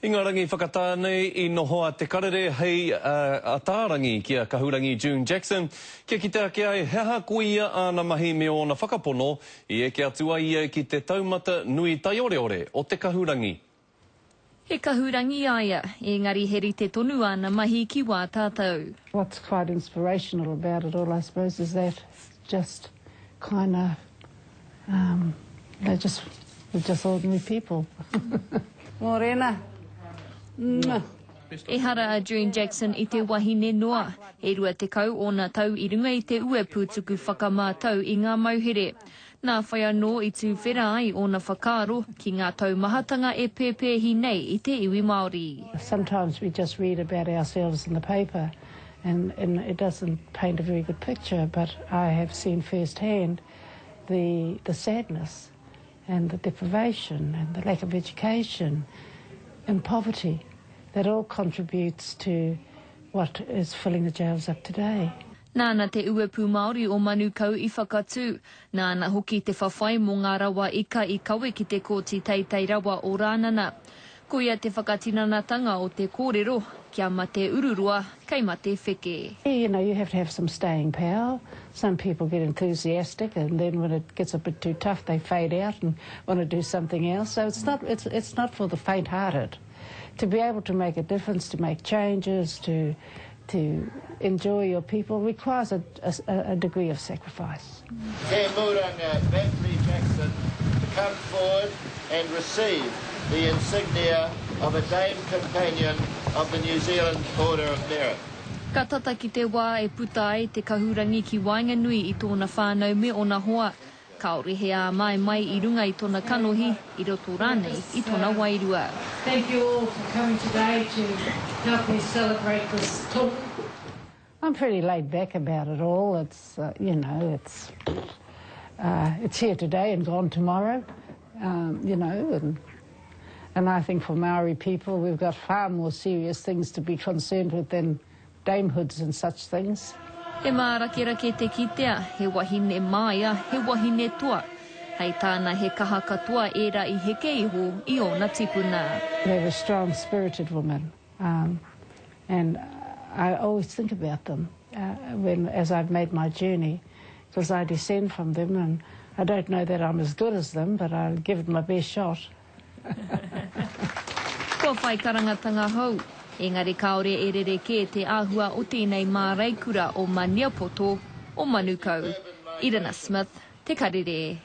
I ngā rangi whakatānei I nohoa te karere hei atārangi kia kahurangi June Jackson. Kia ki te ake ai heha kuia ana mahi me ona whakapono I eke atua ia ki te taumata nui tai ore o te kahurangi. He kahurangi aia, engari heri te tonu ana mahi ki wā tātou. What's quite inspirational about it all, I suppose, is that just kind of, we're just ordinary people. Morena. E hara a June Jackson I te wahine noa, e rua te kau o nā tau I runga I te ue pūtuku whakamātau I ngā mauhere. Nā whai anō I tū whera ai o nā whakaaro ki ngā taumahatanga e pēpēhi nei I te iwi Māori. Sometimes we just read about ourselves in the paper and it doesn't paint a very good picture, but I have seen firsthand the sadness and the deprivation and the lack of education and poverty that all contributes to what is filling the jails up today. Nāna te uepu Māori o Manukau I whakatū. Nāna hoki te whawhai mō ngā rawa ika I kawe ki te kōti teitei rawa o rānana. Ko ia te whakatinanatanga o te kōrero, kia ma te ururua, kei ma te wheke. You know, you have to have some staying power. Some people get enthusiastic and then when it gets a bit too tough they fade out and want to do something else. So it's not for the faint-hearted. To be able to make a difference, to make changes, to enjoy your people requires a degree of sacrifice. Te Mūranga Bentley Jackson to come forward and receive the insignia of a Dame Companion of the New Zealand Order of Merit. Ka tata ki te wā e puta ai te kahurangi ki Wainganui I tōna whānau me ona hoa. Kaore he a mai I runga I tōna kanohi, I roto rānei I tōna wairua. Thank you all for coming today to help me celebrate this talk. I'm pretty laid back about it all. It's, you know, it's here today and gone tomorrow, you know, and I think for Maori people we've got far more serious things to be concerned with than damehoods and such things. He mārake te kitea, he wahine māia, he wahine tua. Hei tāna he kaha katoa era I heke iho I ona tipuna. They were strong-spirited women, and I always think about them as I've made my journey, because I descend from them, and I don't know that I'm as good as them, but I'll give it my best shot. Kua whai karangatanga hou. Engari kaore e rereke te āhua o tēnei māreikura o Maniapoto o Manukau. Irina Smith, Te Karere.